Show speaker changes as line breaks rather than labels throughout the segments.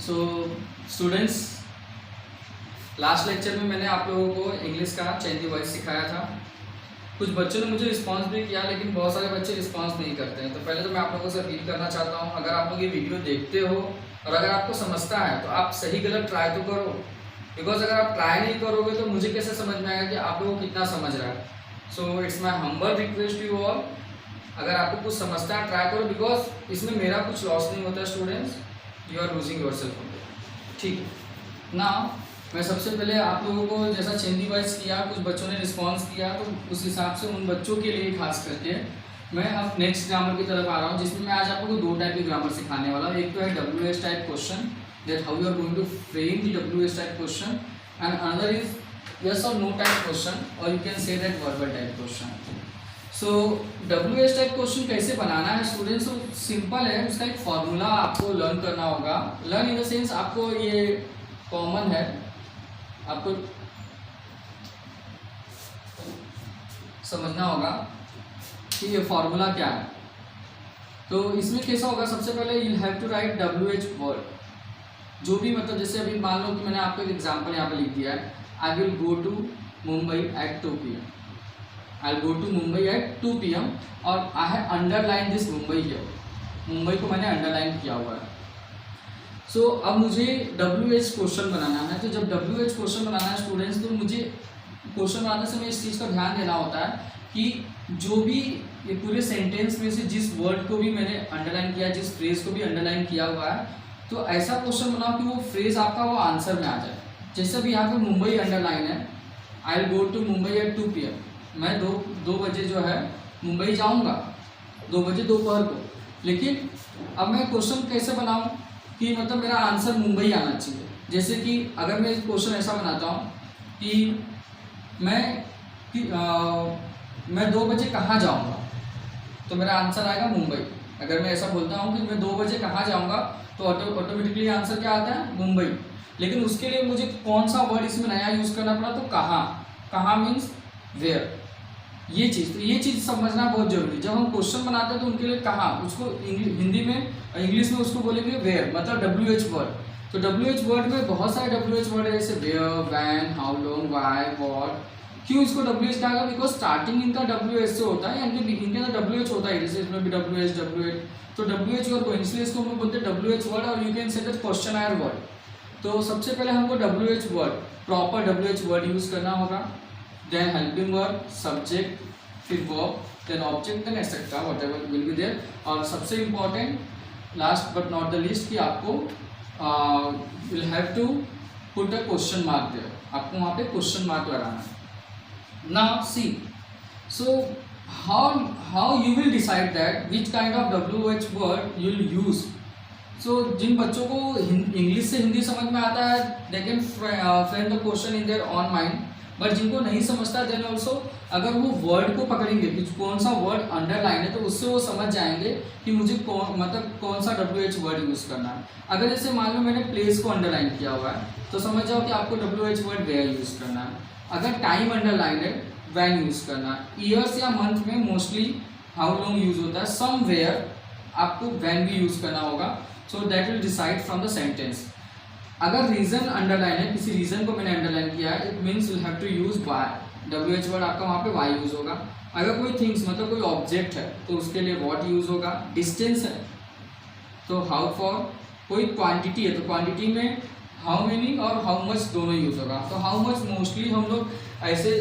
So students, last lecture में मैंने आप लोगों को इंग्लिश का चेंज द वॉइस सिखाया था। कुछ बच्चों ने मुझे रिस्पांस भी किया, लेकिन बहुत सारे बच्चे रिस्पांस नहीं करते हैं। तो पहले तो मैं आप लोगों से अपील करना चाहता हूँ, अगर आप लोग ये वीडियो देखते हो और अगर आपको समझता है तो आप सही गलत ट्राई तो करो, बिकॉज अगर आप ट्राई नहीं करोगे तो मुझे कैसे समझ में आएगा कि आप लोगों को कितना समझ रहा है। So it's my humble request you all, अगर आपको कुछ समझता है ट्राई करो, बिकॉज इसमें मेरा कुछ लॉस नहीं होता है students, you are losing yourself. ठीक ना, मैं सबसे पहले आप लोगों को जैसा चेंज द वॉइस किया, कुछ बच्चों ने रिस्पॉन्स किया, तो उस हिसाब से उन बच्चों के लिए खास करके मैं अब नेक्स्ट ग्रामर की तरफ आ रहा हूँ, जिसमें मैं आज आपको दो टाइप की ग्रामर सिखाने वाला हूँ। एक तो है WH type question, that how you are going to frame the WH type question, and another is yes और नो टाइप क्वेश्चन, और you can say that verbal type question. So WH type question कैसे बनाना है students? तो simple है, उसका एक formula आपको लर्न करना होगा। लर्न इन द सेंस आपको ये कॉमन है, आपको समझना होगा कि ये फॉर्मूला क्या है। तो इसमें कैसा होगा, सबसे पहले you have to write WH word, जो भी मतलब जैसे अभी मान लो कि मैंने आपको एक एग्जांपल यहाँ पे लिख दिया है, I will go to Mumbai at 2 PM, I will go to Mumbai at 2 PM, और I have underline this Mumbai here, Mumbai को मैंने अंडरलाइन किया हुआ है। सो अब मुझे WH क्वेश्चन बनाना है। तो जब WH क्वेश्चन बनाना है स्टूडेंट्स, तो मुझे क्वेश्चन बनाने से मैं इस चीज़ का ध्यान देना होता है कि जो भी ये पूरे सेंटेंस में से जिस वर्ड को भी मैंने अंडरलाइन किया, जिस फ्रेज को भी अंडरलाइन किया हुआ है, तो ऐसा क्वेश्चन बनाओ कि वो फ्रेज आपका वो आंसर में आ जाए। जैसे भी यहाँ पे मुंबई अंडरलाइन है, I will go to Mumbai at 2 PM, मैं दो बजे जो है मुंबई जाऊँगा, 2 बजे दोपहर को। लेकिन अब मैं क्वेश्चन कैसे बनाऊँ कि मतलब मेरा आंसर मुंबई आना चाहिए। जैसे कि अगर मैं क्वेश्चन ऐसा बनाता हूँ कि मैं 2 बजे कहाँ जाऊँगा, तो मेरा आंसर आएगा मुंबई। अगर मैं ऐसा बोलता हूँ कि मैं 2 बजे कहाँ जाऊँगा, तो ऑटोमेटिकली आंसर क्या आता है, मुंबई। लेकिन उसके लिए मुझे कौन सा वर्ड इसमें नया यूज़ करना पड़ा, तो कहाँ। कहाँ मीन्स वेयर, ये चीज़ समझना बहुत जरूरी है। जब हम क्वेश्चन बनाते हैं तो उनके लिए कहाँ, उसको हिंदी में इंग्लिश में उसको बोलेंगे वेयर, मतलब WH वर्ड। तो WH वर्ड में बहुत सारे WH वर्ड है, जैसे where, when, how long, why, what. क्यों इसको WH कहा गया, बिकॉज स्टार्टिंग इनका WH से होता है, यानी कि इनके अंदर WH होता है, जैसे इसमें भी WH, WH, तो WH वर्ड को इसलिए इसको हम बोलते हैं WH वर्ड, और you can say that questioner word. तो सबसे पहले हमको WH word, proper WH word use करना होगा, देन हेल्पिंग वर्ब, सब्जेक्ट, फिर verb, then object, then etcetera, whatever will be there. और सबसे important, last but not the least, कि आपको will have to put a question mark there, आपको वहाँ पे क्वेश्चन मार्क लगाना है। Now see, so how you will decide that which kind of WH word you will use. So जिन बच्चों को इंग्लिश से हिंदी समझ में आता है, they can frame the question in their on mind, but जिनको नहीं समझता देन ऑल्सो अगर वो वर्ड को पकड़ेंगे कि कौन सा वर्ड अंडरलाइन है, तो उससे वो समझ जाएंगे कि मुझे कौन सा WH वर्ड यूज़ करना है। अगर जैसे मान लो मैंने प्लेस को अंडरलाइन किया हुआ है, तो समझ जाओ कि आपको WH वर्ड वेयर यूज़ करना है। अगर टाइम अंडरलाइन है, वैन यूज़ करना है। ईयर्स या मंथ में मोस्टली हाउ लॉन्ग यूज़ होता है, समवेयर आपको वैन भी यूज़ करना होगा। So that will decide from the sentence. अगर रीजन अंडरलाइन है, किसी रीजन को मैंने अंडरलाइन किया है, it means you have to use why, WH word आपका वहाँ पे वाई यूज होगा। अगर कोई थिंग्स मतलब कोई ऑब्जेक्ट है, तो उसके लिए व्हाट यूज होगा। डिस्टेंस है तो हाउ फॉर। कोई क्वांटिटी है तो क्वांटिटी में हाउ मेनी और हाउ मच दोनों यूज होगा। तो हाउ मच मोस्टली हम लोग ऐसे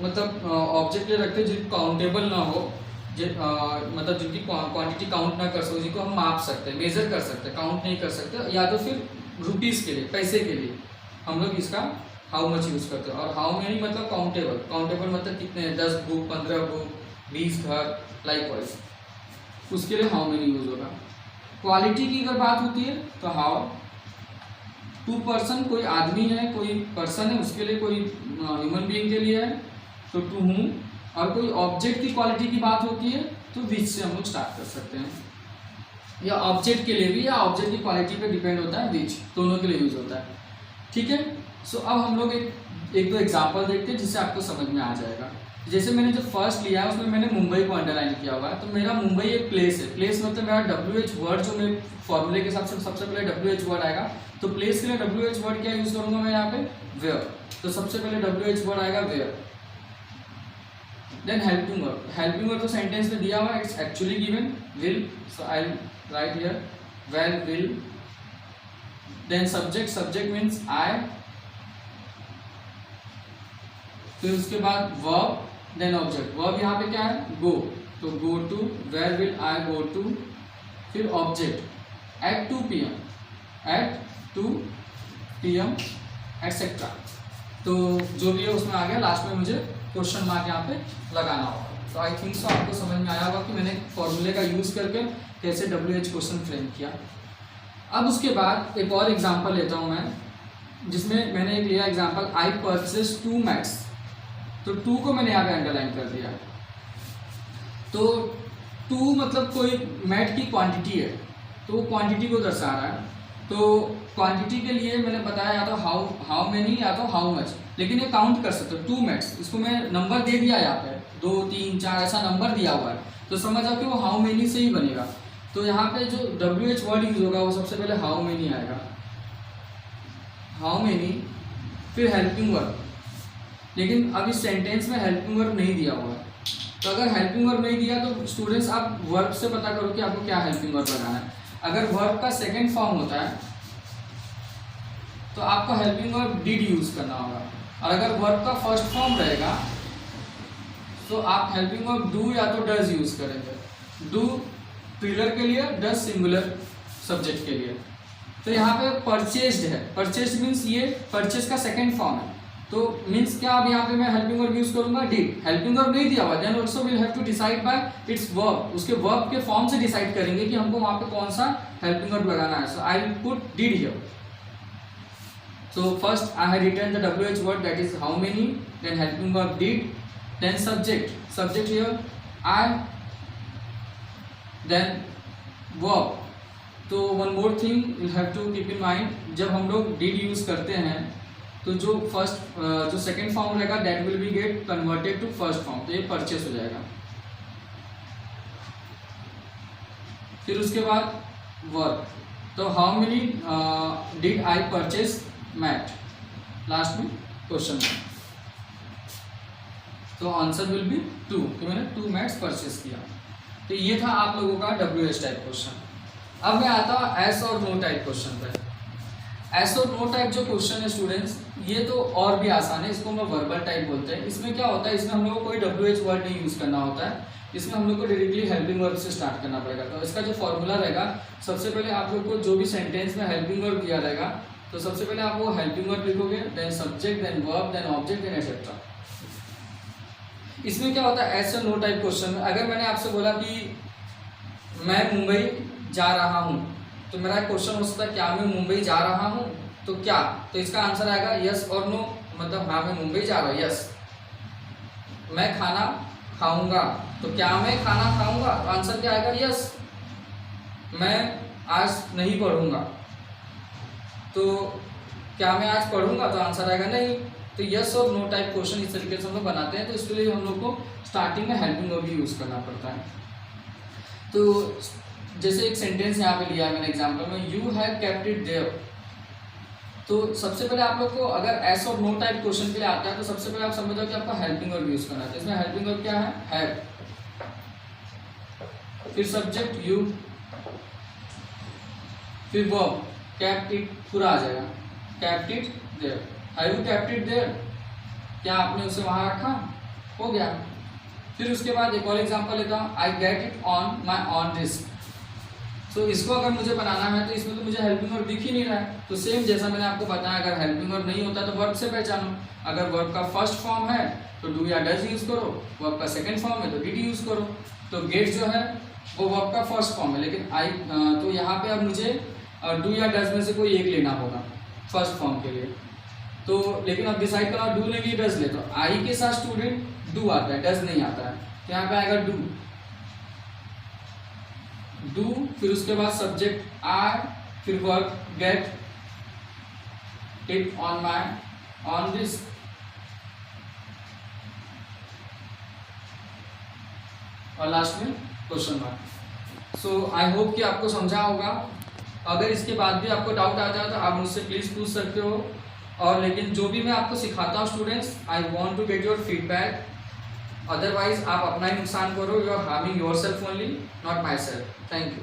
मतलब ऑब्जेक्ट ले रखते हैं जो काउंटेबल ना हो, मतलब जिनकी क्वांटिटी काउंट ना कर सको, जिनको हम माप सकते हैं, मेजर कर सकते हैं, काउंट नहीं कर सकते। या तो फिर रुपीज़ के लिए, पैसे के लिए हम लोग इसका हाउ मच यूज़ करते हैं। और हाउ मेनी मतलब काउंटेबल, काउंटेबल मतलब कितने, 10 बुक, 15 बुक, 20 घर, लाइक वाइज, उसके लिए हाउ मेनी यूज़ होगा। क्वालिटी की अगर बात होती है तो हाउ। 2 पर्सन, कोई आदमी है, कोई पर्सन है, उसके लिए, कोई ह्यूमन बीइंग के लिए है तो टू हूम। और कोई ऑब्जेक्ट की क्वालिटी की बात होती है तो विच से हम लोग स्टार्ट कर सकते हैं, या ऑब्जेक्ट के लिए भी, या ऑब्जेक्ट की क्वालिटी पे डिपेंड होता है, विच, दोनों के लिए यूज होता है। ठीक है। सो अब हम लोग एक दो एग्जांपल देखते हैं जिससे आपको समझ में आ जाएगा। जैसे मैंने जो फर्स्ट लिया है उसमें मैंने मुंबई को अंडरलाइन किया हुआ है, तो मेरा मुंबई एक प्लेस है। प्लेस मतलब मेरा WH वर्ड जो मैं फॉर्मूले के हिसाब से सबसे पहले WH वर्ड आएगा, तो प्लेस के लिए WH वर्ड क्या यूज करूंगा मैं यहाँ पे, वेयर। तो सबसे पहले WH वर्ड आएगा where. Then helping verb, helping verb तो सेंटेंस में दिया हुआ है, it's actually given will, so I write here well will. Then subject, subject means I. फिर उसके बाद वर्ब, देन ऑब्जेक्ट। वर्ब यहाँ पे क्या है, गो, तो go to, where will I go to. फिर object at 2 PM, at 2 PM etcetera. तो जो भी है उसमें आ गया, लास्ट में मुझे क्वेश्चन मार्क यहाँ पे लगाना होगा। तो आई थिंक सो आपको समझ में आया होगा कि मैंने फॉर्मूले का यूज करके कैसे WH क्वेश्चन फ्रेम किया। अब उसके बाद एक और एग्जांपल लेता हूँ मैं, जिसमें मैंने एक लिया एग्जांपल, आई परचेज 2 मैट्स। तो 2 को मैंने यहाँ पे अंडरलाइन कर दिया। तो 2 मतलब कोई मैट की क्वांटिटी है, तो वो क्वांटिटी को दर्शा रहा है। तो क्वांटिटी के लिए मैंने बताया या तो हाउ मेनी या तो हाउ मच, लेकिन ये काउंट कर सकते हो 2 मैट्स। इसको मैं नंबर दे दिया यहाँ पे 2 3 4 ऐसा नंबर दिया हुआ है, तो समझ आओ कि वो हाउ मेनी से ही बनेगा। तो यहाँ पे जो WH वर्ड यूज होगा वो सबसे पहले हाउ मेनी आएगा, हाउ मेनी। फिर हेल्पिंग वर्ब, लेकिन अब इस सेंटेंस में हेल्पिंग वर्ब नहीं दिया हुआ है। तो अगर हेल्पिंग वर्ब नहीं दिया तो स्टूडेंट्स आप वर्ब से पता करो कि आपको क्या हेल्पिंग वर्ब लगाना है। अगर वर्ब का सेकंड फॉर्म होता है तो आपको हेल्पिंग वर्ब डिड यूज करना होगा, और अगर वर्ब का फर्स्ट फॉर्म रहेगा तो आप हेल्पिंग वर्ब डू या तो डज यूज करेंगे। डू प्लूरल के लिए, डज सिंगुलर सब्जेक्ट के लिए। तो यहाँ पे परचेज्ड है, परचेज्ड मीन्स ये परचेज का सेकंड फॉर्म है। तो मीन्स क्या, अब यहाँ पे मैं हेल्पिंग वर्ब यूज करूंगा डिड। हेल्पिंग वर्ब नहीं दिया हुआ, then also will have to decide by its verb, उसके वर्ब के फॉर्म से डिसाइड करेंगे कि हमको वहां पे कौन सा हेल्पिंग वर्ब लगाना है। So I will put did here. So first I have written the WH word that is how many, then helping verb did, then subject, subject here I, then verb. तो one more thing you have to keep in mind, जब हम लोग did use करते हैं तो जो first जो second form रहेगा that will be get converted to first form, तो ये परचेस हो जाएगा। फिर उसके बाद वर्ब, तो how many did I purchase mat, last में क्वेश्चन में, तो आंसर विल बी 2, कि मैंने 2 मैट्स परचेस किया। तो ये था आप लोगों का WH टाइप क्वेश्चन। अब मैं आता हूँ एस और नो टाइप क्वेश्चन पे। एस और नो टाइप जो क्वेश्चन है स्टूडेंट्स, ये तो और भी आसान है, इसको हम लोग वर्बल टाइप बोलते हैं। इसमें क्या होता है, इसमें हम लोग को कोई WH वर्ड नहीं यूज करना होता है, इसमें हम लोग को डायरेक्टली हेल्पिंग वर्ब से स्टार्ट करना पड़ेगा। तो इसका जो फॉर्मूला रहेगा, सबसे पहले आप लोग को जो भी सेंटेंस में हेल्पिंग वर्ब दिया रहेगा, तो सबसे पहले आप वो हेल्पिंग वर्ब लिखोगे, then subject, then verb, then object, then etcetera. इसमें क्या होता है एस और नो टाइप क्वेश्चन में, अगर मैंने आपसे बोला कि मैं मुंबई जा रहा हूँ, तो मेरा क्वेश्चन हो सकता है क्या मैं मुंबई जा रहा हूँ, तो क्या, तो इसका आंसर आएगा यस और नो, मतलब हाँ मैं मुंबई जा रहा हूँ, यस। मैं खाना खाऊंगा, तो क्या मैं खाना खाऊंगा, तो आंसर क्या आएगा यस। मैं आज नहीं पढ़ूंगा, तो क्या मैं आज पढ़ूंगा, तो आंसर आएगा नहीं। तो यस और नो टाइप क्वेश्चन इस तरीके से हम लोग बनाते हैं। तो इसके लिए हम लोग को स्टार्टिंग में हेल्पिंग वर्ब भी यूज करना पड़ता है। तो जैसे एक सेंटेंस यहाँ पे लिया है मैंने एग्जांपल में, you have kept it there. तो सबसे पहले आप लोग को अगर एस और नो टाइप क्वेश्चन के लिए आता है, तो सबसे पहले आप समझ जाओ कि आपको हेल्पिंग वर्ब यूज करना है। तो इसमें हेल्पिंग वर्ब क्या है, हैव, फिर सब्जेक्ट यू, फिर वर्ब केप्ट इट पूरा आ जाएगा, kept it there. Have you kept it there, क्या आपने उसे वहां रखा, हो गया। फिर उसके बाद एक और एग्जांपल लेता हूँ, I get it on my on risk. तो इसको अगर मुझे बनाना है तो इसमें तो मुझे हेल्पिंग वर्ब दिख ही नहीं रहा है। तो सेम जैसा मैंने आपको बताया, अगर हेल्पिंग वर्ब नहीं होता तो वर्ब से पहचानो। अगर वर्ब का फर्स्ट फॉर्म है तो डू या डज यूज करो, वर्ब का सेकंड फॉर्म है तो डिड यूज करो। तो गेट जो है वो वर्ब का फर्स्ट फॉर्म है, लेकिन आई तो यहाँ पे अब मुझे डू या डज में से कोई एक लेना होगा फर्स्ट फॉर्म के लिए। तो लेकिन अब डिसाइड करना डू लेंगे डज ले, तो आई के साथ स्टूडेंट डू आता है, डज नहीं आता है। तो यहाँ पे आएगा डू, डू, फिर उसके बाद सब्जेक्ट आई, फिर verb get it on my on this, और लास्ट में question mark. So I hope कि आपको समझा होगा। अगर इसके बाद भी आपको डाउट आ जाए तो आप मुझसे प्लीज़ पूछ सकते हो। और लेकिन जो भी मैं आपको सिखाता हूँ students, I want to get your feedback. Otherwise आप अपना ही नुकसान करो, you are harming yourself only, not myself. Thank you.